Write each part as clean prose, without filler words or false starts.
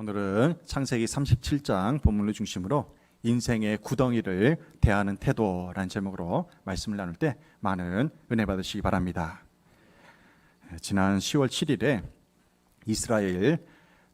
오늘은 창세기 37장 본문을 중심으로 인생의 구덩이를 대하는 태도라는 제목으로 말씀을 나눌 때 많은 은혜 받으시기 바랍니다. 지난 10월 7일에 이스라엘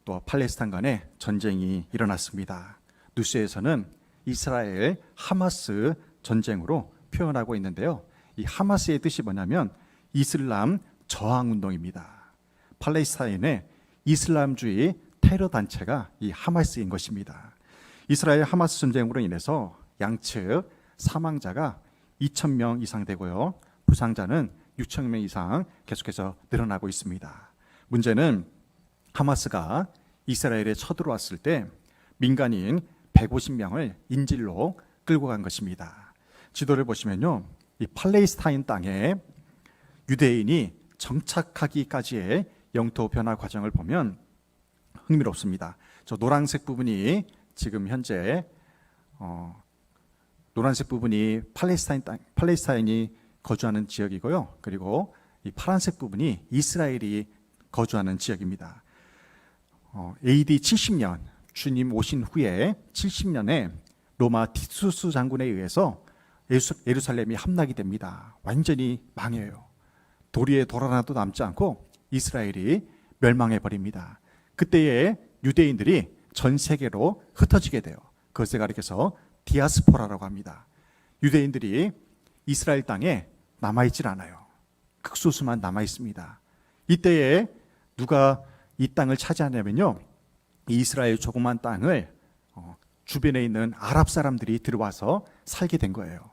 또 팔레스타인 간에 전쟁이 일어났습니다. 뉴스에서는 이스라엘 하마스 전쟁으로 표현하고 있는데요. 이 하마스의 뜻이 뭐냐면 이슬람 저항운동입니다. 팔레스타인의 이슬람주의 테러 단체가 이 하마스인 것입니다. 이스라엘 하마스 전쟁으로 인해서 양측 사망자가 2,000명 이상 되고요. 부상자는 6,000명 이상 계속해서 늘어나고 있습니다. 문제는 하마스가 이스라엘에 쳐들어왔을 때 민간인 150명을 인질로 끌고 간 것입니다. 지도를 보시면요. 이 팔레스타인 땅에 유대인이 정착하기까지의 영토 변화 과정을 보면 흥미롭습니다. 저 노란색 부분이 지금 현재 노란색 부분이 팔레스타인이 거주하는 지역이고요. 그리고 이 파란색 부분이 이스라엘이 거주하는 지역입니다. AD 70년 주님 오신 후에 70년에 로마 티투스 장군에 의해서 예루살렘이 함락이 됩니다. 완전히 망해요. 도리에 돌 하나도 남지 않고 이스라엘이 멸망해 버립니다. 그때에 유대인들이 전 세계로 흩어지게 돼요. 그것을 가리켜서 디아스포라라고 합니다. 유대인들이 이스라엘 땅에 남아있질 않아요. 극소수만 남아있습니다. 이때에 누가 이 땅을 차지하냐면요. 이스라엘 조그만 땅을 주변에 있는 아랍 사람들이 들어와서 살게 된 거예요.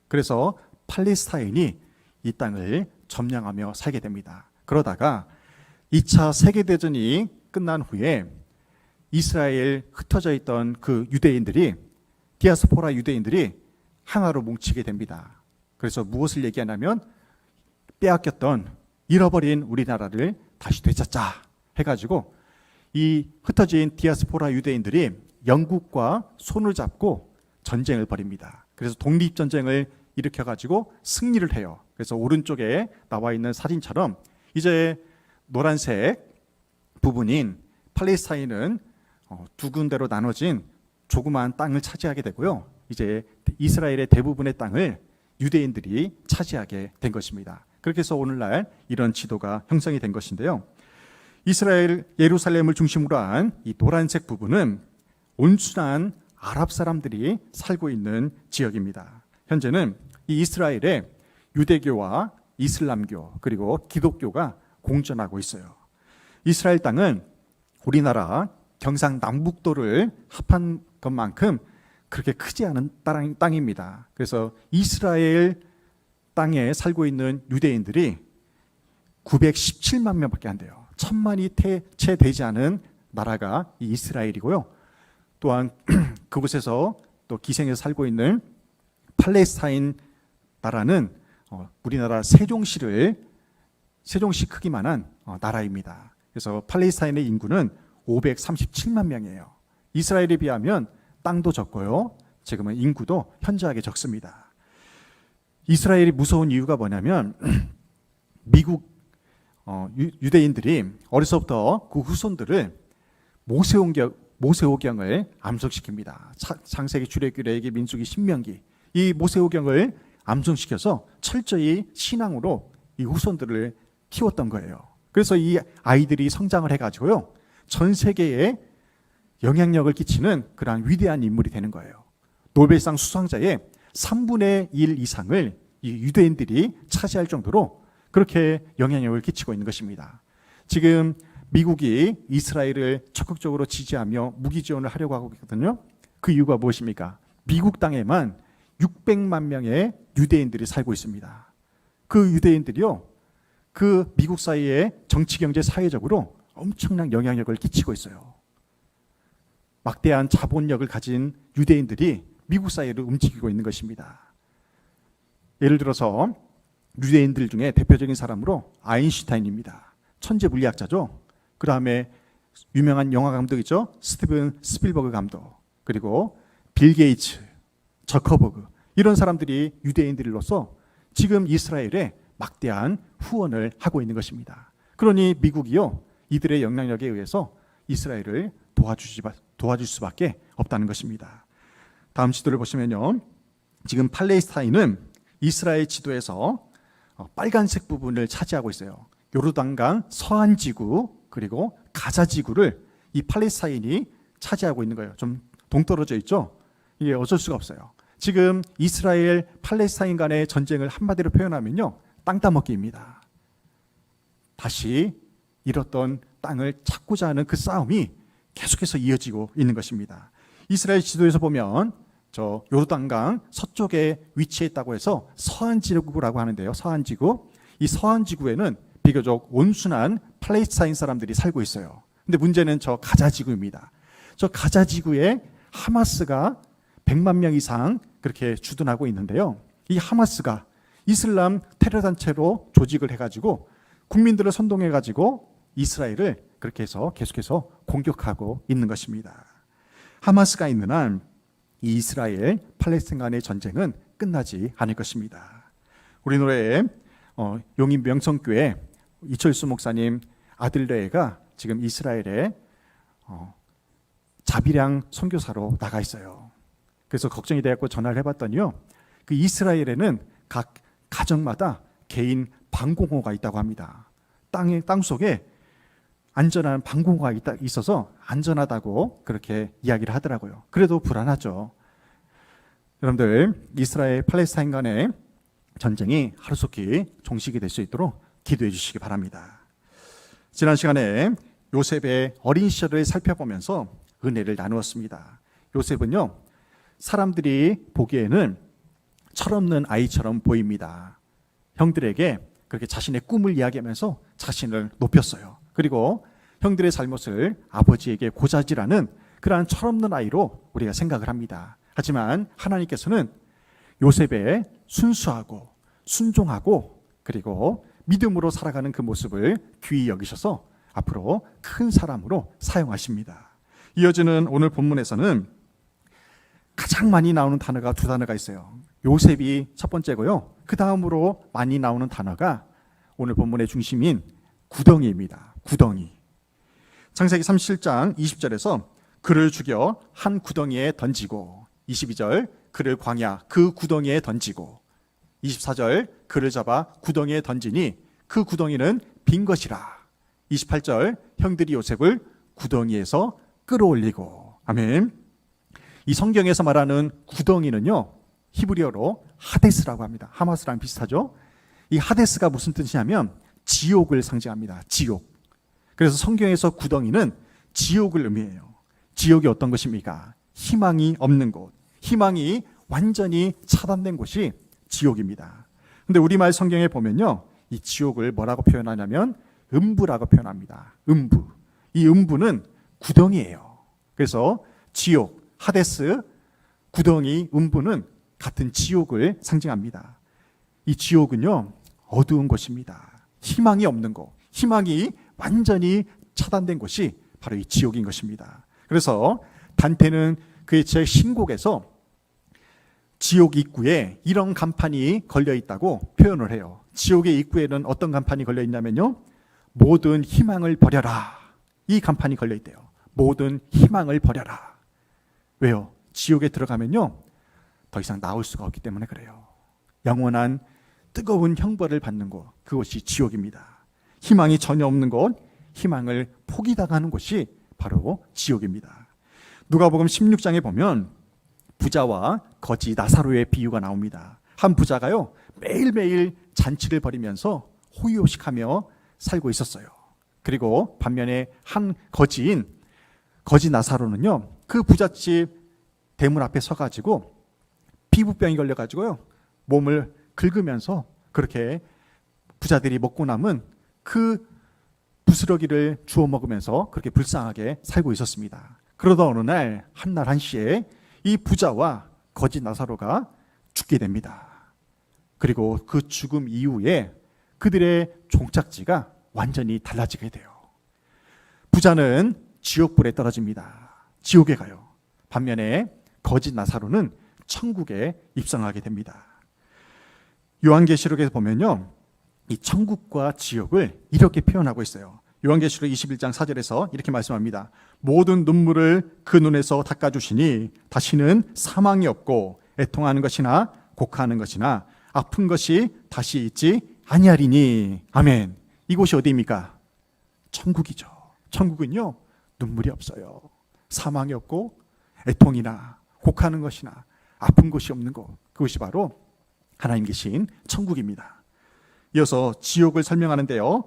그래서 팔레스타인이 이 땅을 점령하며 살게 됩니다. 그러다가 2차 세계대전이 끝난 후에 이스라엘 흩어져 있던 그 유대인들이 디아스포라 유대인들이 하나로 뭉치게 됩니다. 그래서 무엇을 얘기하냐면 빼앗겼던 잃어버린 우리나라를 다시 되찾자 해가지고 이 흩어진 디아스포라 유대인들이 영국과 손을 잡고 전쟁을 벌입니다. 그래서 독립전쟁을 일으켜가지고 승리를 해요. 그래서 오른쪽에 나와 있는 사진처럼 이제 노란색 부분인 팔레스타인은 두 군데로 나눠진 조그마한 땅을 차지하게 되고요. 이제 이스라엘의 대부분의 땅을 유대인들이 차지하게 된 것입니다. 그렇게 해서 오늘날 이런 지도가 형성이 된 것인데요. 이스라엘 예루살렘을 중심으로 한 이 노란색 부분은 온순한 아랍 사람들이 살고 있는 지역입니다. 현재는 이 이스라엘에 유대교와 이슬람교 그리고 기독교가 공존하고 있어요. 이스라엘 땅은 우리나라 경상남북도를 합한 것만큼 그렇게 크지 않은 땅입니다. 그래서 이스라엘 땅에 살고 있는 유대인들이 917만 명밖에 안 돼요. 1,000만이 채 되지 않은 나라가 이 이스라엘이고요. 또한 그곳에서 또 기생해서 살고 있는 팔레스타인 나라는 우리나라 세종시 크기만한 나라입니다. 그래서 팔레스타인의 인구는 537만 명이에요. 이스라엘에 비하면 땅도 적고요. 지금은 인구도 현저하게 적습니다. 이스라엘이 무서운 이유가 뭐냐면 미국 유대인들이 어려서부터 그 후손들을 모세오경을 암송시킵니다. 창세기, 출애굽기, 레위기, 민수기, 신명기 이 모세오경을 암송시켜서 철저히 신앙으로 이 후손들을 키웠던 거예요. 그래서 이 아이들이 성장을 해가지고요. 전 세계에 영향력을 끼치는 그러한 위대한 인물이 되는 거예요. 노벨상 수상자의 3분의 1 이상을 이 유대인들이 차지할 정도로 그렇게 영향력을 끼치고 있는 것입니다. 지금 미국이 이스라엘을 적극적으로 지지하며 무기 지원을 하려고 하고 있거든요. 그 이유가 무엇입니까? 미국 땅에만 600만 명의 유대인들이 살고 있습니다. 그 유대인들이요. 그 미국 사회의 정치, 경제, 사회적으로 엄청난 영향력을 끼치고 있어요. 막대한 자본력을 가진 유대인들이 미국 사회를 움직이고 있는 것입니다. 예를 들어서 유대인들 중에 대표적인 사람으로 아인슈타인입니다. 천재 물리학자죠. 그 다음에 유명한 영화 감독이죠. 스티븐 스필버그 감독. 그리고 빌 게이츠, 저커버그 이런 사람들이 유대인들로서 지금 이스라엘에 막대한 후원을 하고 있는 것입니다. 그러니 미국이요. 이들의 영향력에 의해서 이스라엘을 도와줄 수밖에 없다는 것입니다. 다음 지도를 보시면요, 지금 팔레스타인은 이스라엘 지도에서 빨간색 부분을 차지하고 있어요. 요르단강 서안 지구 그리고 가자 지구를 이 팔레스타인이 차지하고 있는 거예요. 좀 동떨어져 있죠. 이게 어쩔 수가 없어요. 지금 이스라엘 팔레스타인 간의 전쟁을 한마디로 표현하면요, 땅 따먹기입니다. 다시 잃었던 땅을 찾고자 하는 그 싸움이 계속해서 이어지고 있는 것입니다. 이스라엘 지도에서 보면 저 요르단강 서쪽에 위치했다고 해서 서안지구라고 하는데요. 서안지구. 이 서안지구에는 비교적 온순한 팔레스타인 사람들이 살고 있어요. 근데 문제는 저 가자지구입니다. 저 가자지구에 하마스가 100만 명 이상 그렇게 주둔하고 있는데요. 이 하마스가 이슬람 테러 단체로 조직을 해가지고 국민들을 선동해가지고 이스라엘을 그렇게 해서 계속해서 공격하고 있는 것입니다. 하마스가 있는 한 이 이스라엘 팔레스타인 간의 전쟁은 끝나지 않을 것입니다. 우리 노래에 용인 명성교회 이철수 목사님 아들 레가 지금 이스라엘에 자비량 선교사로 나가 있어요. 그래서 걱정이 되었고 전화를 해봤더니요, 그 이스라엘에는 각 가정마다 개인 방공호가 있다고 합니다. 땅 속에 안전한 방공호가 있어서 안전하다고 그렇게 이야기를 하더라고요. 그래도 불안하죠. 여러분들, 이스라엘 팔레스타인 간의 전쟁이 하루속히 종식이 될 수 있도록 기도해 주시기 바랍니다. 지난 시간에 요셉의 어린 시절을 살펴보면서 은혜를 나누었습니다. 요셉은요, 사람들이 보기에는 철없는 아이처럼 보입니다. 형들에게 그렇게 자신의 꿈을 이야기하면서 자신을 높였어요. 그리고 형들의 잘못을 아버지에게 고자질하는 그러한 철없는 아이로 우리가 생각을 합니다. 하지만 하나님께서는 요셉의 순수하고 순종하고 그리고 믿음으로 살아가는 그 모습을 귀히 여기셔서 앞으로 큰 사람으로 사용하십니다. 이어지는 오늘 본문에서는 가장 많이 나오는 단어가 두 단어가 있어요. 요셉이 첫 번째고요, 그 다음으로 많이 나오는 단어가 오늘 본문의 중심인 구덩이입니다. 구덩이. 창세기 37장 20절에서 그를 죽여 한 구덩이에 던지고, 22절 그를 광야 그 구덩이에 던지고, 24절 그를 잡아 구덩이에 던지니 그 구덩이는 빈 것이라. 28절 형들이 요셉을 구덩이에서 끌어올리고. 아멘. 이 성경에서 말하는 구덩이는요, 히브리어로 하데스라고 합니다. 하마스랑 비슷하죠. 이 하데스가 무슨 뜻이냐면 지옥을 상징합니다. 지옥. 그래서 성경에서 구덩이는 지옥을 의미해요. 지옥이 어떤 것입니까? 희망이 없는 곳, 희망이 완전히 차단된 곳이 지옥입니다. 근데 우리말 성경에 보면요, 이 지옥을 뭐라고 표현하냐면 음부라고 표현합니다. 음부. 이 음부는 구덩이에요. 그래서 지옥, 하데스, 구덩이, 음부는 같은 지옥을 상징합니다. 이 지옥은요, 어두운 곳입니다. 희망이 없는 곳, 희망이 완전히 차단된 곳이 바로 이 지옥인 것입니다. 그래서 단테는 그의 제 신곡에서 지옥 입구에 이런 간판이 걸려 있다고 표현을 해요. 지옥의 입구에는 어떤 간판이 걸려 있냐면요, 모든 희망을 버려라. 이 간판이 걸려 있대요. 모든 희망을 버려라. 왜요? 지옥에 들어가면요, 더 이상 나올 수가 없기 때문에 그래요. 영원한 뜨거운 형벌을 받는 곳, 그곳이 지옥입니다. 희망이 전혀 없는 곳, 희망을 포기당하는 곳이 바로 지옥입니다. 누가복음 16장에 보면 부자와 거지 나사로의 비유가 나옵니다. 한 부자가요, 매일매일 잔치를 벌이면서 호의호식하며 살고 있었어요. 그리고 반면에 한 거지인 거지 나사로는요, 그 부잣집 대문 앞에 서가지고 피부병이 걸려가지고요, 몸을 긁으면서 그렇게 부자들이 먹고 남은 그 부스러기를 주워 먹으면서 그렇게 불쌍하게 살고 있었습니다. 그러다 어느 날 한날 한시에 이 부자와 거지 나사로가 죽게 됩니다. 그리고 그 죽음 이후에 그들의 종착지가 완전히 달라지게 돼요. 부자는 지옥불에 떨어집니다. 지옥에 가요. 반면에 거지 나사로는 천국에 입성하게 됩니다. 요한계시록에서 보면요, 이 천국과 지옥을 이렇게 표현하고 있어요. 요한계시록 21장 4절에서 이렇게 말씀합니다. 모든 눈물을 그 눈에서 닦아주시니 다시는 사망이 없고 애통하는 것이나 곡하는 것이나 아픈 것이 다시 있지 아니하리니. 아멘. 이곳이 어디입니까? 천국이죠. 천국은요, 눈물이 없어요. 사망이 없고 애통이나 곡하는 것이나 아픈 것이 없는 곳, 그것이 바로 하나님 계신 천국입니다. 이어서 지옥을 설명하는데요,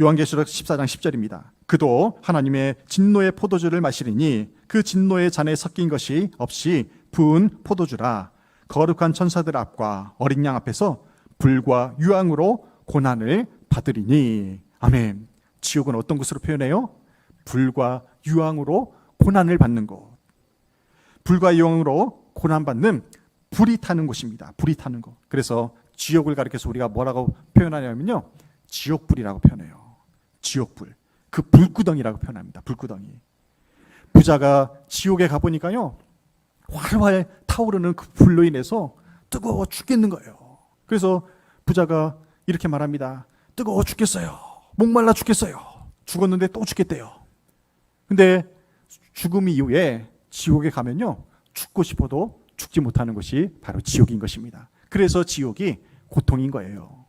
요한계시록 14장 10절입니다. 그도 하나님의 진노의 포도주를 마시리니 그 진노의 잔에 섞인 것이 없이 부은 포도주라. 거룩한 천사들 앞과 어린 양 앞에서 불과 유황으로 고난을 받으리니. 아멘. 지옥은 어떤 곳으로 표현해요? 불과 유황으로 고난을 받는 곳. 불과 유황으로 고난받는 불이 타는 곳입니다. 불이 타는 곳. 그래서 지옥을 가리켜서 우리가 뭐라고 표현하냐면요, 지옥불이라고 표현해요. 지옥불. 그 불구덩이라고 표현합니다. 불구덩이. 부자가 지옥에 가보니까요, 활활 타오르는 그 불로 인해서 뜨거워 죽겠는 거예요. 그래서 부자가 이렇게 말합니다. 뜨거워 죽겠어요. 목말라 죽겠어요. 죽었는데 또 죽겠대요. 근데 죽음 이후에 지옥에 가면요, 죽고 싶어도 죽지 못하는 것이 바로 지옥인 것입니다. 그래서 지옥이 고통인 거예요.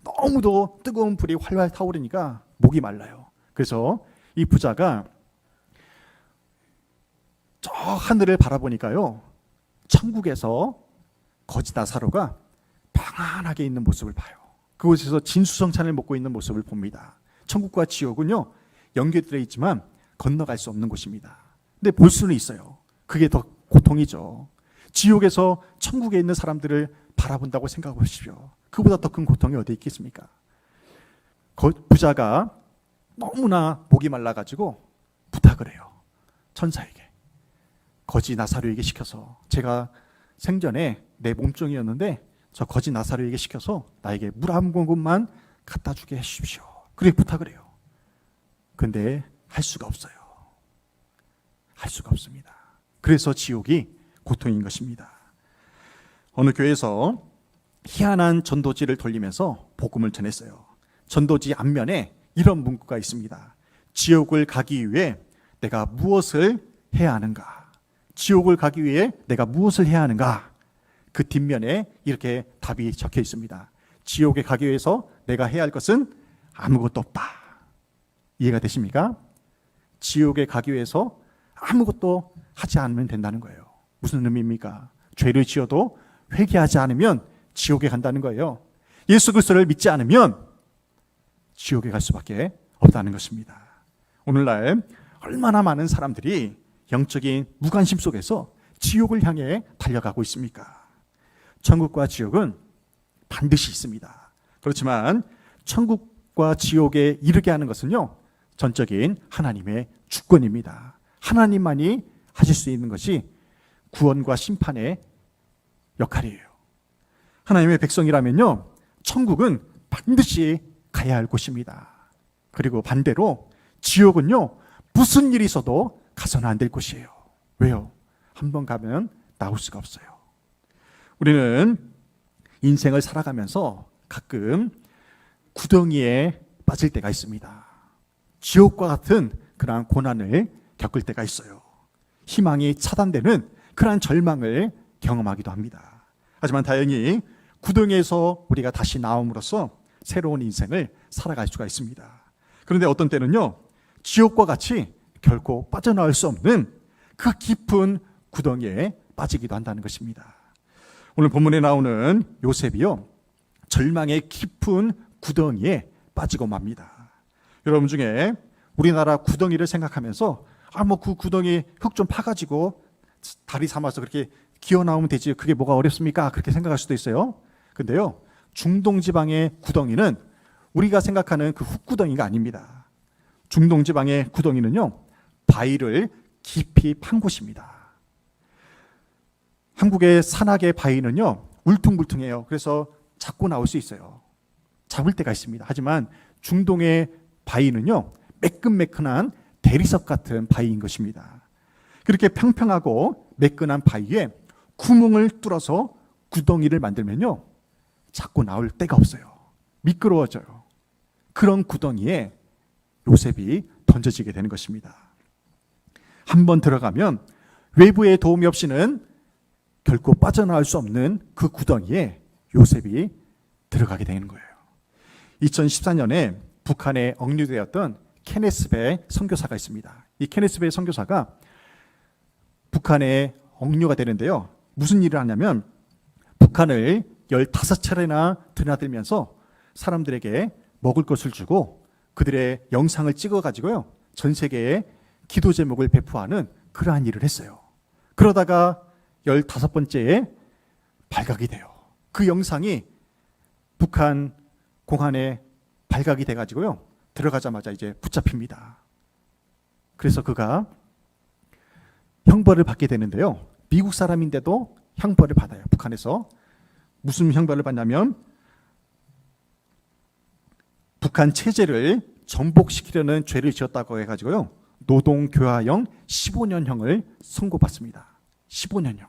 너무도 뜨거운 불이 활활 타오르니까 목이 말라요. 그래서 이 부자가 저 하늘을 바라보니까요, 천국에서 거지 나사로가 평안하게 있는 모습을 봐요. 그곳에서 진수성찬을 먹고 있는 모습을 봅니다. 천국과 지옥은요, 연결되어 있지만 건너갈 수 없는 곳입니다. 근데 볼 수는 있어요. 그게 더 고통이죠. 지옥에서 천국에 있는 사람들을 바라본다고 생각해 보십시오. 그보다 더 큰 고통이 어디 있겠습니까? 부자가 너무나 목이 말라가지고 부탁을 해요. 천사에게. 거지 나사로에게 시켜서, 제가 생전에 내 몸종이었는데 저 거지 나사로에게 시켜서 나에게 물 한 모금만 갖다 주게 해주십시오. 그렇게 부탁을 해요. 근데 할 수가 없어요. 할 수가 없습니다. 그래서 지옥이 고통인 것입니다. 어느 교회에서 희한한 전도지를 돌리면서 복음을 전했어요. 전도지 앞면에 이런 문구가 있습니다. 지옥을 가기 위해 내가 무엇을 해야 하는가? 지옥을 가기 위해 내가 무엇을 해야 하는가? 그 뒷면에 이렇게 답이 적혀 있습니다. 지옥에 가기 위해서 내가 해야 할 것은 아무것도 없다. 이해가 되십니까? 지옥에 가기 위해서 아무것도 하지 않으면 된다는 거예요. 무슨 의미입니까? 죄를 지어도 회개하지 않으면 지옥에 간다는 거예요. 예수 그리스도를 믿지 않으면 지옥에 갈 수밖에 없다는 것입니다. 오늘날 얼마나 많은 사람들이 영적인 무관심 속에서 지옥을 향해 달려가고 있습니까? 천국과 지옥은 반드시 있습니다. 그렇지만 천국과 지옥에 이르게 하는 것은요, 전적인 하나님의 주권입니다. 하나님만이 하실 수 있는 것이 구원과 심판의 역할이에요. 하나님의 백성이라면요, 천국은 반드시 가야 할 곳입니다. 그리고 반대로 지옥은요, 무슨 일이 있어도 가서는 안 될 곳이에요. 왜요? 한번 가면 나올 수가 없어요. 우리는 인생을 살아가면서 가끔 구덩이에 빠질 때가 있습니다. 지옥과 같은 그러한 고난을 겪을 때가 있어요. 희망이 차단되는 그러한 절망을 경험하기도 합니다. 하지만 다행히 구덩이에서 우리가 다시 나옴으로써 새로운 인생을 살아갈 수가 있습니다. 그런데 어떤 때는요, 지옥과 같이 결코 빠져나올 수 없는 그 깊은 구덩이에 빠지기도 한다는 것입니다. 오늘 본문에 나오는 요셉이요, 절망의 깊은 구덩이에 빠지고 맙니다. 여러분 중에 우리나라 구덩이를 생각하면서 그 구덩이 흙 좀 파가지고 다리 삼아서 그렇게 기어 나오면 되지, 그게 뭐가 어렵습니까? 그렇게 생각할 수도 있어요. 근데요, 중동 지방의 구덩이는 우리가 생각하는 그 흙구덩이가 아닙니다. 중동 지방의 구덩이는요, 바위를 깊이 판 곳입니다. 한국의 산악의 바위는요, 울퉁불퉁해요. 그래서 잡고 나올 수 있어요. 잡을 때가 있습니다. 하지만 중동의 바위는요, 매끈매끈한 대리석 같은 바위인 것입니다. 그렇게 평평하고 매끈한 바위에 구멍을 뚫어서 구덩이를 만들면요, 잡고 나올 데가 없어요. 미끄러워져요. 그런 구덩이에 요셉이 던져지게 되는 것입니다. 한번 들어가면 외부의 도움이 없이는 결코 빠져나올 수 없는 그 구덩이에 요셉이 들어가게 되는 거예요. 2014년에 북한에 억류되었던 케네스 배 선교사가 있습니다. 이 케네스 배 선교사가 북한에 억류가 되는데요. 무슨 일을 하냐면 북한을 15차례나 드나들면서 사람들에게 먹을 것을 주고 그들의 영상을 찍어가지고요. 전 세계에 기도 제목을 배포하는 그러한 일을 했어요. 그러다가 15번째에 발각이 돼요. 그 영상이 북한 공안에 발각이 돼가지고요. 들어가자마자 이제 붙잡힙니다. 그래서 그가 형벌을 받게 되는데요. 미국 사람인데도 형벌을 받아요. 북한에서. 무슨 형벌을 받냐면 북한 체제를 전복시키려는 죄를 지었다고 해가지고요. 노동교화형 15년형을 선고받습니다. 15년형.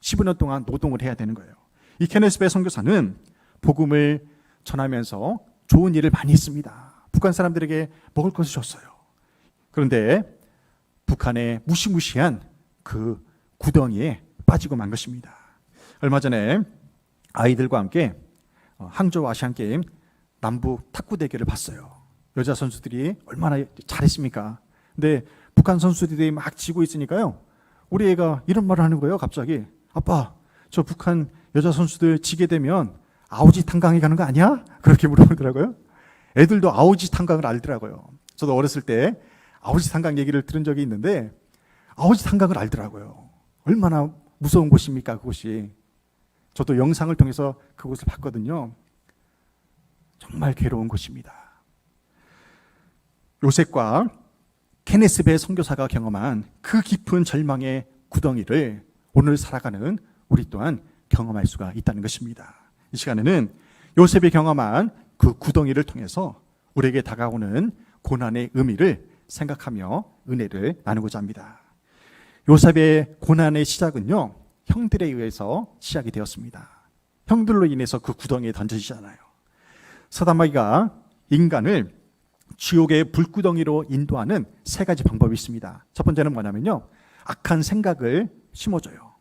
15년 동안 노동을 해야 되는 거예요. 이 케네스 배 선교사는 복음을 전하면서 좋은 일을 많이 했습니다. 북한 사람들에게 먹을 것을 줬어요. 그런데 북한의 무시무시한 그 구덩이에 빠지고 만 것입니다. 얼마 전에 아이들과 함께 항저우 아시안게임 남북 탁구 대결을 봤어요. 여자 선수들이 얼마나 잘했습니까? 근데 북한 선수들이 막 지고 있으니까요. 우리 애가 이런 말을 하는 거예요. 갑자기. 아빠, 저 북한 여자 선수들 지게 되면 아우지 탄강에 가는 거 아니야? 그렇게 물어보더라고요. 애들도 아우지 탄강을 알더라고요. 저도 어렸을 때 아우지 탄강 얘기를 들은 적이 있는데 아우지 탄강을 알더라고요. 얼마나 무서운 곳입니까, 그곳이. 저도 영상을 통해서 그곳을 봤거든요. 정말 괴로운 곳입니다. 요셉과 케네스 배 선교사가 경험한 그 깊은 절망의 구덩이를 오늘 살아가는 우리 또한 경험할 수가 있다는 것입니다. 이 시간에는 요셉이 경험한 그 구덩이를 통해서 우리에게 다가오는 고난의 의미를 생각하며 은혜를 나누고자 합니다. 요셉의 고난의 시작은요, 형들에 의해서 시작이 되었습니다. 형들로 인해서 그 구덩이에 던져지잖아요. 사단마귀가 인간을 지옥의 불구덩이로 인도하는 세 가지 방법이 있습니다. 첫 번째는 뭐냐면요, 악한 생각을 심어줘요.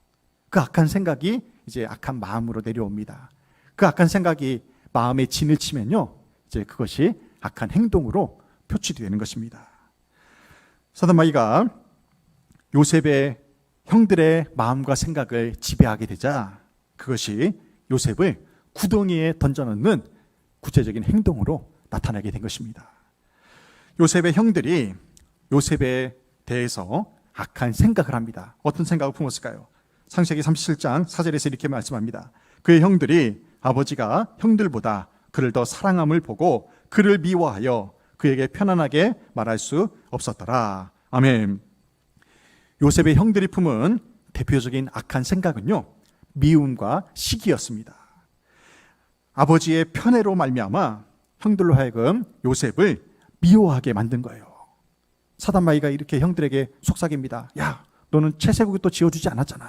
그 악한 생각이 이제 악한 마음으로 내려옵니다. 그 악한 생각이 마음에 진을 치면요, 이제 그것이 악한 행동으로 표출이 되는 것입니다. 사단마귀가 요셉의 형들의 마음과 생각을 지배하게 되자 그것이 요셉을 구덩이에 던져넣는 구체적인 행동으로 나타나게 된 것입니다. 요셉의 형들이 요셉에 대해서 악한 생각을 합니다. 어떤 생각을 품었을까요? 창세기 37장 4절에서 이렇게 말씀합니다. 그의 형들이 아버지가 형들보다 그를 더 사랑함을 보고 그를 미워하여 그에게 편안하게 말할 수 없었더라. 아멘. 요셉의 형들이 품은 대표적인 악한 생각은요, 미움과 시기였습니다. 아버지의 편애로 말미암아 형들로 하여금 요셉을 미워하게 만든 거예요. 사단마귀가 이렇게 형들에게 속삭입니다. 야, 너는 채색국도 지어주지 않았잖아.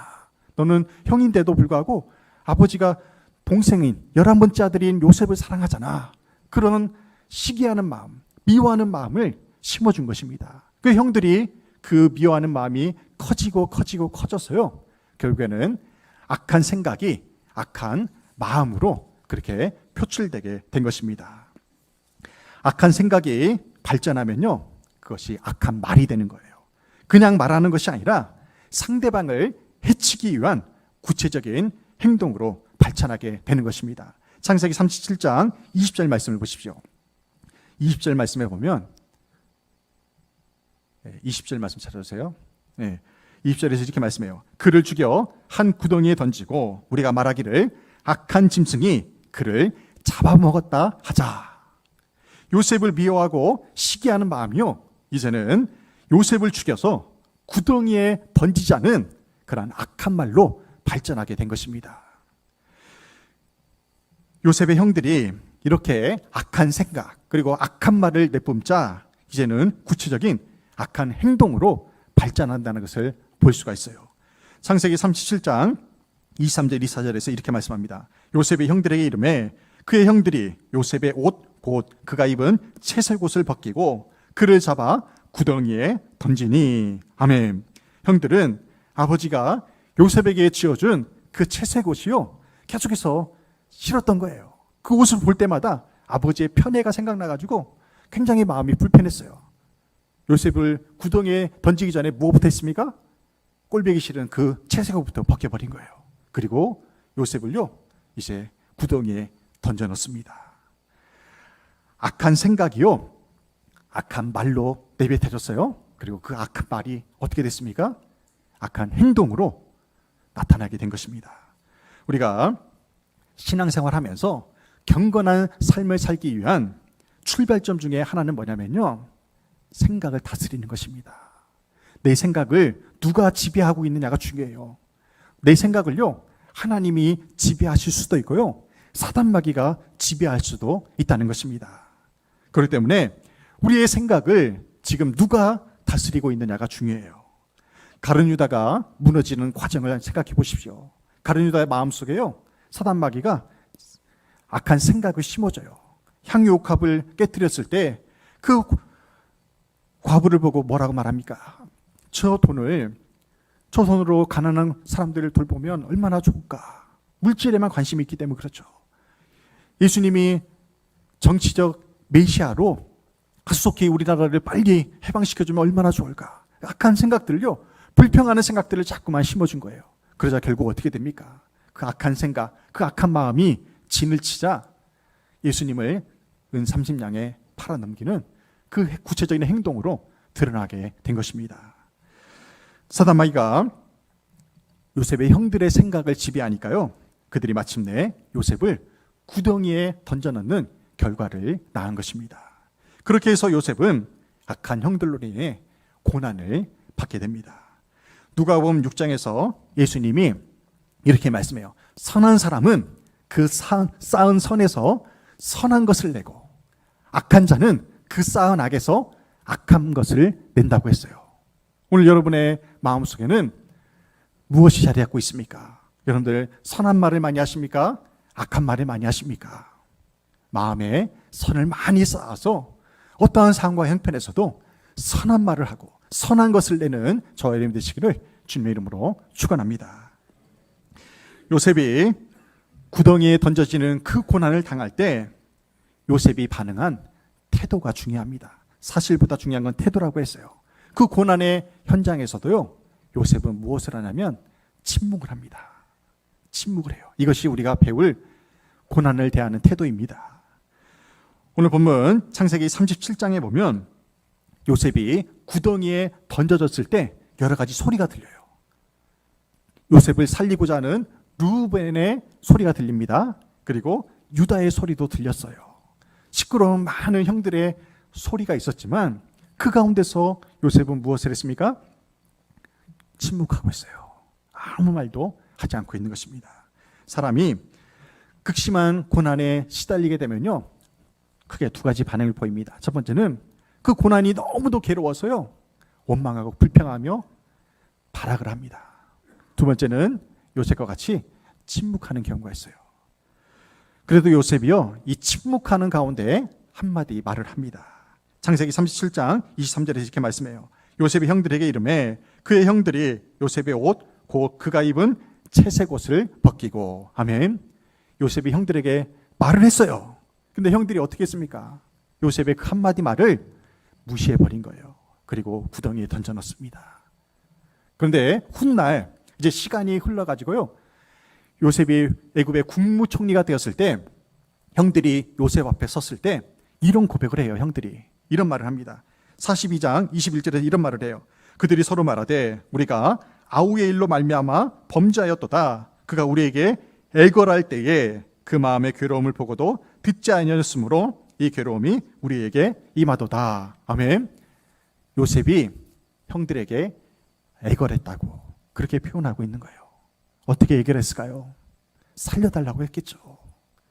너는 형인데도 불구하고 아버지가 동생인 11번째 아들인 요셉을 사랑하잖아. 그러는 시기하는 마음, 미워하는 마음을 심어준 것입니다. 그 형들이 그 미워하는 마음이 커져서요, 결국에는 악한 생각이 악한 마음으로 그렇게 표출되게 된 것입니다. 악한 생각이 발전하면요, 그것이 악한 말이 되는 거예요. 그냥 말하는 것이 아니라 상대방을 해치기 위한 구체적인 행동으로 발전하게 되는 것입니다. 창세기 37장 20절 말씀을 보십시오. 20절 말씀에 보면 20절 말씀 찾아주세요. 20절에서 이렇게 말씀해요. 그를 죽여 한 구덩이에 던지고 우리가 말하기를 악한 짐승이 그를 잡아먹었다 하자. 요셉을 미워하고 시기하는 마음이요, 이제는 요셉을 죽여서 구덩이에 던지자는 그러한 악한 말로 발전하게 된 것입니다. 요셉의 형들이 이렇게 악한 생각 그리고 악한 말을 내뿜자 이제는 구체적인 악한 행동으로 발전한다는 것을 볼 수가 있어요. 창세기 37장 23절 24절에서 이렇게 말씀합니다. 요셉의 형들에게 이르매 그의 형들이 요셉의 옷 곧 그가 입은 채색 옷을 벗기고 그를 잡아 구덩이에 던지니. 아멘. 형들은 아버지가 요셉에게 지어준 그 채색 옷이요, 계속해서 싫었던 거예요. 그 옷을 볼 때마다 아버지의 편애가 생각나가지고 굉장히 마음이 불편했어요. 요셉을 구덩이에 던지기 전에 무엇부터 했습니까? 꼴보기 싫은 그 채색 옷부터 벗겨버린 거예요. 그리고 요셉을요, 이제 구덩이에 던져넣습니다. 악한 생각이요, 악한 말로 내뱉어졌어요. 그리고 그 악한 말이 어떻게 됐습니까? 악한 행동으로 나타나게 된 것입니다. 우리가 신앙생활 하면서 경건한 삶을 살기 위한 출발점 중에 하나는 뭐냐면요, 생각을 다스리는 것입니다. 내 생각을 누가 지배하고 있느냐가 중요해요. 내 생각을요, 하나님이 지배하실 수도 있고요, 사단마귀가 지배할 수도 있다는 것입니다. 그렇기 때문에 우리의 생각을 지금 누가 다스리고 있느냐가 중요해요. 가룟 유다가 무너지는 과정을 생각해 보십시오. 가룟 유다의 마음속에요, 사단마귀가 악한 생각을 심어줘요. 향유옥합을 깨뜨렸을 때 그 과부를 보고 뭐라고 말합니까? 저 돈으로 가난한 사람들을 돌보면 얼마나 좋을까? 물질에만 관심이 있기 때문에 그렇죠. 예수님이 정치적 메시아로 급속히 우리나라를 빨리 해방시켜주면 얼마나 좋을까? 악한 생각들을요, 불평하는 생각들을 자꾸만 심어준 거예요. 그러자 결국 어떻게 됩니까? 그 악한 생각, 그 악한 마음이 진을 치자 예수님을 은 30냥에 팔아넘기는 그 구체적인 행동으로 드러나게 된 것입니다. 사단마귀가 요셉의 형들의 생각을 지배하니까요, 그들이 마침내 요셉을 구덩이에 던져넣는 결과를 낳은 것입니다. 그렇게 해서 요셉은 악한 형들로 인해 고난을 받게 됩니다. 누가복음 6장에서 예수님이 이렇게 말씀해요. 선한 사람은 그 쌓은 선에서 선한 것을 내고, 악한 자는 그 쌓은 악에서 악한 것을 낸다고 했어요. 오늘 여러분의 마음속에는 무엇이 자리 잡고 있습니까? 여러분들 선한 말을 많이 하십니까? 악한 말을 많이 하십니까? 마음에 선을 많이 쌓아서 어떠한 상황과 형편에서도 선한 말을 하고 선한 것을 내는 저와 여러분 되시기를 주님의 이름으로 축원합니다. 요셉이 구덩이에 던져지는 그 고난을 당할 때 요셉이 반응한 태도가 중요합니다. 사실보다 중요한 건 태도라고 했어요. 그 고난의 현장에서도요, 요셉은 무엇을 하냐면 침묵을 합니다. 침묵을 해요. 이것이 우리가 배울 고난을 대하는 태도입니다. 오늘 본문 창세기 37장에 보면 요셉이 구덩이에 던져졌을 때 여러 가지 소리가 들려요. 요셉을 살리고자 하는 루벤의 소리가 들립니다. 그리고 유다의 소리도 들렸어요. 시끄러운 많은 형들의 소리가 있었지만 그 가운데서 요셉은 무엇을 했습니까? 침묵하고 있어요. 아무 말도 하지 않고 있는 것입니다. 사람이 극심한 고난에 시달리게 되면요, 크게 두 가지 반응을 보입니다. 첫 번째는 그 고난이 너무도 괴로워서요, 원망하고 불평하며 발악을 합니다. 두 번째는 요셉과 같이 침묵하는 경우가 있어요. 그래도 요셉이요, 이 침묵하는 가운데 한마디 말을 합니다. 창세기 37장 23절에 이렇게 말씀해요. 요셉이 형들에게 이르매 그의 형들이 요셉의 옷 곧 그가 입은 채색 옷을 벗기고. 아멘. 요셉이 형들에게 말을 했어요. 근데 형들이 어떻게 했습니까? 요셉의 그 한마디 말을 무시해버린 거예요. 그리고 구덩이에 던져넣습니다. 그런데 훗날 이제 시간이 흘러가지고요, 요셉이 애굽의 국무총리가 되었을 때 형들이 요셉 앞에 섰을 때 이런 고백을 해요. 형들이 이런 말을 합니다. 42장 21절에 이런 말을 해요. 그들이 서로 말하되 우리가 아우의 일로 말미암아 범죄하였도다. 그가 우리에게 애걸할 때에 그 마음의 괴로움을 보고도 듣지 아니하였으므로 이 괴로움이 우리에게 임하도다. 아멘. 요셉이 형들에게 애걸했다고 그렇게 표현하고 있는 거예요. 어떻게 얘기를 했을까요? 살려달라고 했겠죠.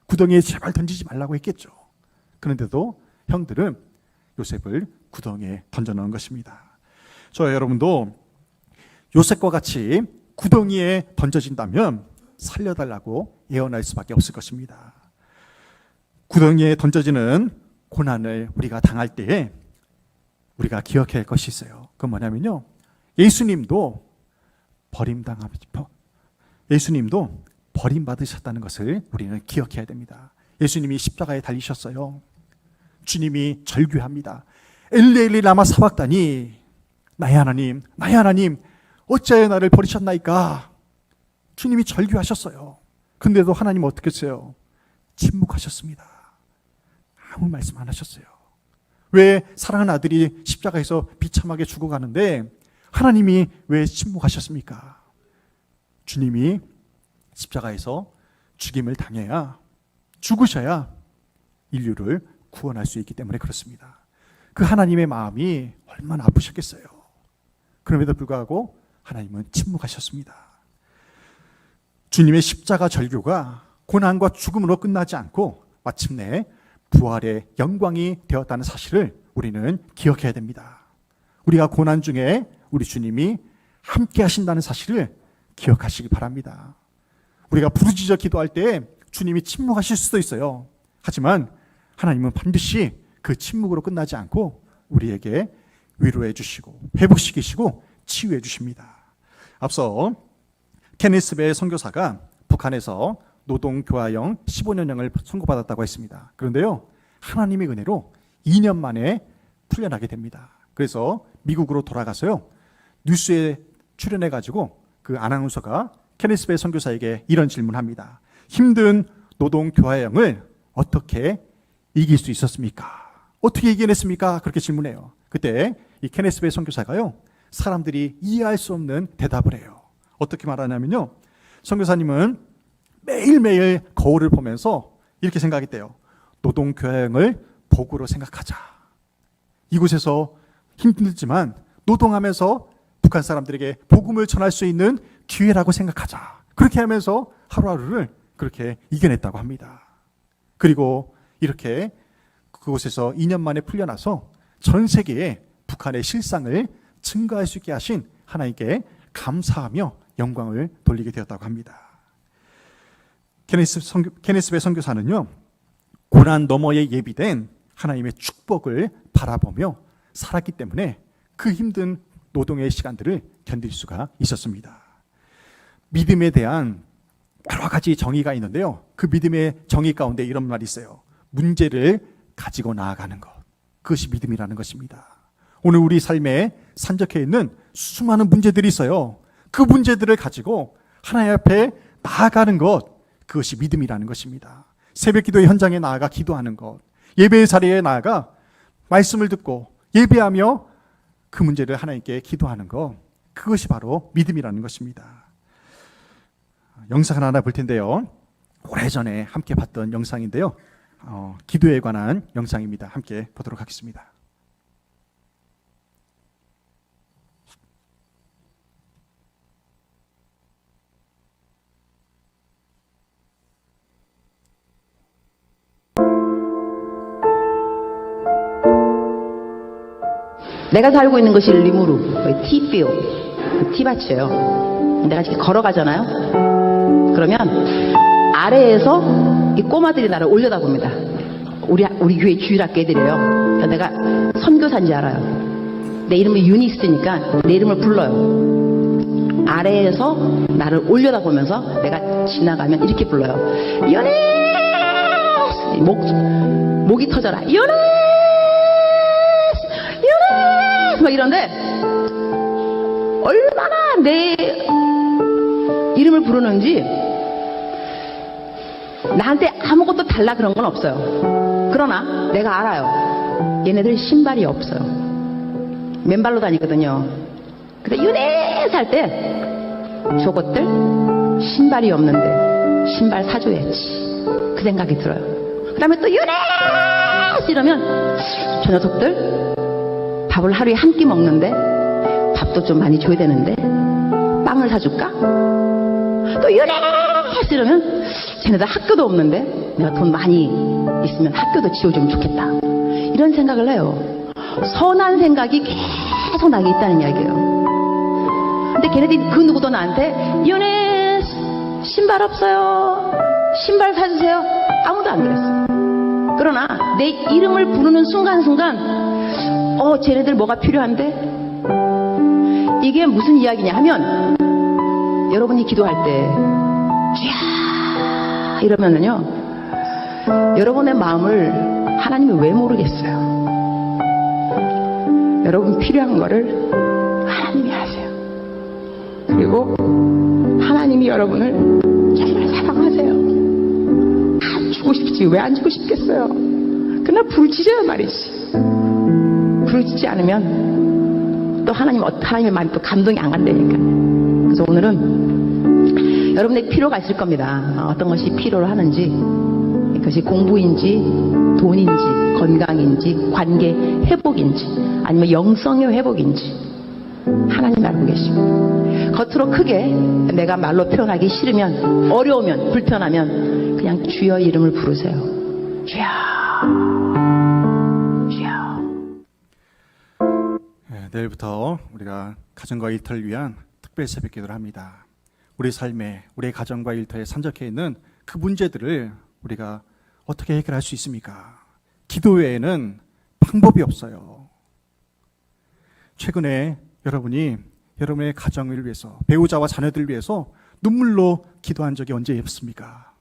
구덩이에 제발 던지지 말라고 했겠죠. 그런데도 형들은 요셉을 구덩이에 던져넣은 것입니다. 저와 여러분도 요셉과 같이 구덩이에 던져진다면 살려달라고 예언할 수밖에 없을 것입니다. 구덩이에 던져지는 고난을 우리가 당할 때에 우리가 기억해야 할 것이 있어요. 그건 뭐냐면요, 예수님도 예수님도 버림받으셨다는 것을 우리는 기억해야 됩니다. 예수님이 십자가에 달리셨어요. 주님이 절규합니다. 엘리 엘리 라마 사박다니, 나의 하나님, 나의 하나님, 어찌하여 나를 버리셨나이까. 주님이 절규하셨어요. 근데도 하나님 어떻게 했어요? 침묵하셨습니다. 아무 말씀 안 하셨어요. 왜 사랑하는 아들이 십자가에서 비참하게 죽어가는데 하나님이 왜 침묵하셨습니까? 주님이 십자가에서 죽임을 당해야, 죽으셔야 인류를 구원할 수 있기 때문에 그렇습니다. 그 하나님의 마음이 얼마나 아프셨겠어요. 그럼에도 불구하고 하나님은 침묵하셨습니다. 주님의 십자가 절규가 고난과 죽음으로 끝나지 않고 마침내 부활의 영광이 되었다는 사실을 우리는 기억해야 됩니다. 우리가 고난 중에 우리 주님이 함께 하신다는 사실을 기억하시기 바랍니다. 우리가 부르짖어 기도할 때 주님이 침묵하실 수도 있어요. 하지만 하나님은 반드시 그 침묵으로 끝나지 않고 우리에게 위로해 주시고 회복시키시고 치유해 주십니다. 앞서 케니스 배 선교사가 북한에서 노동교화형 15년형을 선고받았다고 했습니다. 그런데요, 하나님의 은혜로 2년 만에 풀려나게 됩니다. 그래서 미국으로 돌아가서요, 뉴스에 출연해가지고 그 아나운서가 케니스 배 선교사에게 이런 질문합니다. 힘든 노동교화형을 어떻게 이길 수 있었습니까? 어떻게 이겨냈습니까? 그렇게 질문해요. 그때 이 케니스 배 선교사가요, 사람들이 이해할 수 없는 대답을 해요. 어떻게 말하냐면요, 선교사님은 매일매일 거울을 보면서 이렇게 생각했대요. 노동교화형을 복으로 생각하자. 이곳에서 힘들지만 노동하면서 북한 사람들에게 복음을 전할 수 있는 기회라고 생각하자. 그렇게 하면서 하루하루를 그렇게 이겨냈다고 합니다. 그리고 이렇게 그곳에서 2년 만에 풀려나서 전 세계에 북한의 실상을 증거할 수 있게 하신 하나님께 감사하며 영광을 돌리게 되었다고 합니다. 케니스 배 선교사는요, 고난 너머에 예비된 하나님의 축복을 바라보며 살았기 때문에 그 힘든 노동의 시간들을 견딜 수가 있었습니다. 믿음에 대한 여러 가지 정의가 있는데요, 그 믿음의 정의 가운데 이런 말이 있어요. 문제를 가지고 나아가는 것, 그것이 믿음이라는 것입니다. 오늘 우리 삶에 산적해 있는 수많은 문제들이 있어요. 그 문제들을 가지고 하나님 앞에 나아가는 것, 그것이 믿음이라는 것입니다. 새벽 기도의 현장에 나아가 기도하는 것, 예배의 자리에 나아가 말씀을 듣고 예배하며 그 문제를 하나님께 기도하는 것, 그것이 바로 믿음이라는 것입니다. 영상을 하나 볼 텐데요, 오래전에 함께 봤던 영상인데요, 기도에 관한 영상입니다. 함께 보도록 하겠습니다. 내가 살고 있는 것이 리무르, 티필, 티밭이에요. 내가 이렇게 걸어가잖아요. 그러면 아래에서 이 꼬마들이 나를 올려다 봅니다. 우리 교회 주일학교 애들이에요. 내가 선교사인지 알아요. 내 이름이 유니스니까 내 이름을 불러요. 아래에서 나를 올려다 보면서 내가 지나가면 이렇게 불러요. 유니스! 목이 터져라. 유니스! 막 이런데 얼마나 내 이름을 부르는지 나한테 아무것도 달라 그런 건 없어요. 그러나 내가 알아요. 얘네들 신발이 없어요. 맨발로 다니거든요. 근데 유네스 할 때 저것들 신발이 없는데 신발 사줘야지, 그 생각이 들어요. 그 다음에 또 유네스 이러면 저 녀석들 밥을 하루에 한 끼 먹는데 밥도 좀 많이 줘야 되는데 빵을 사줄까? 또 유네스 이러면 쟤네들 학교도 없는데 내가 돈 많이 있으면 학교도 지어주면 좋겠다, 이런 생각을 해요. 선한 생각이 계속 나게 있다는 이야기예요. 근데 걔네들이 그 누구도 나한테 유네스 신발 없어요, 신발 사주세요, 아무도 안 그랬어요. 그러나 내 이름을 부르는 순간순간 쟤네들 뭐가 필요한데? 이게 무슨 이야기냐 하면 여러분이 기도할 때 주야 이러면은요 여러분의 마음을 하나님이 왜 모르겠어요. 여러분 필요한 거를 하나님이 아세요. 그리고 하나님이 여러분을 정말 사랑하세요. 안 주고 싶지 왜 안 주고 싶겠어요. 그러나 부르짖어야 말이지. 부르짖지 않으면 또 하나님의 마음이 또 감동이 안 간다니까. 그래서 오늘은 여러분의 필요가 있을 겁니다. 어떤 것이 필요로 하는지, 그것이 공부인지 돈인지 건강인지 관계 회복인지 아니면 영성의 회복인지 하나님 알고 계십니다. 겉으로 크게 내가 말로 표현하기 싫으면 어려우면 불편하면 그냥 주여 이름을 부르세요. 주여 주여. 네, 내일부터 우리가 가정과 일터를 위한 특별 새벽 기도를 합니다. 우리 삶에 우리의 가정과 일터에 산적해 있는 그 문제들을 우리가 어떻게 해결할 수 있습니까? 기도 외에는 방법이 없어요. 최근에 여러분이 여러분의 가정을 위해서 배우자와 자녀들을 위해서 눈물로 기도한 적이 언제였습니까?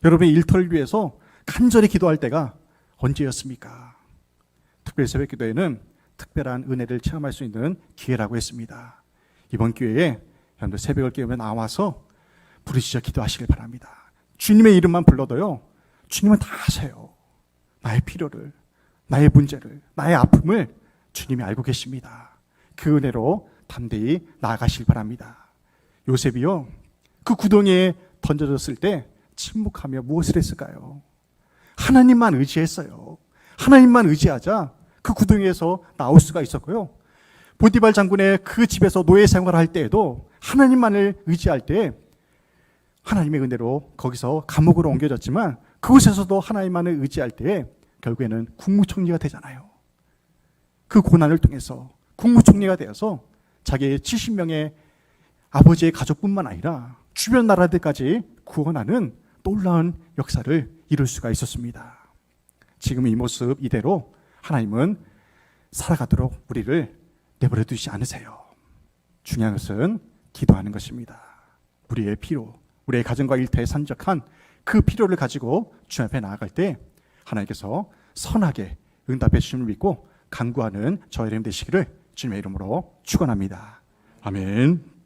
여러분의 일터를 위해서 간절히 기도할 때가 언제였습니까? 특별 새벽 기도에는 특별한 은혜를 체험할 수 있는 기회라고 했습니다. 이번 기회에 여러분들 새벽을 깨우며 나와서 부르짖어 기도하시길 바랍니다. 주님의 이름만 불러도요 주님은 다 아세요. 나의 필요를, 나의 문제를, 나의 아픔을 주님이 알고 계십니다. 그 은혜로 담대히 나아가시길 바랍니다. 요셉이요 그 구덩이에 던져졌을 때 침묵하며 무엇을 했을까요? 하나님만 의지했어요. 하나님만 의지하자 그 구덩이에서 나올 수가 있었고요. 보디발 장군의 그 집에서 노예 생활을 할 때에도 하나님만을 의지할 때 하나님의 은혜로 거기서 감옥으로 옮겨졌지만 그곳에서도 하나님만을 의지할 때 결국에는 국무총리가 되잖아요. 그 고난을 통해서 국무총리가 되어서 자기의 70명의 아버지의 가족뿐만 아니라 주변 나라들까지 구원하는 놀라운 역사를 이룰 수가 있었습니다. 지금 이 모습 이대로 하나님은 살아가도록 우리를 내버려 두지 않으세요. 중요한 것은 기도하는 것입니다. 우리의 필요, 우리의 가정과 일터에 산적한 그 필요를 가지고 주님 앞에 나아갈 때 하나님께서 선하게 응답해 주심을 믿고 간구하는 저희 여러분 되시기를 주님의 이름으로 축원합니다. 아멘.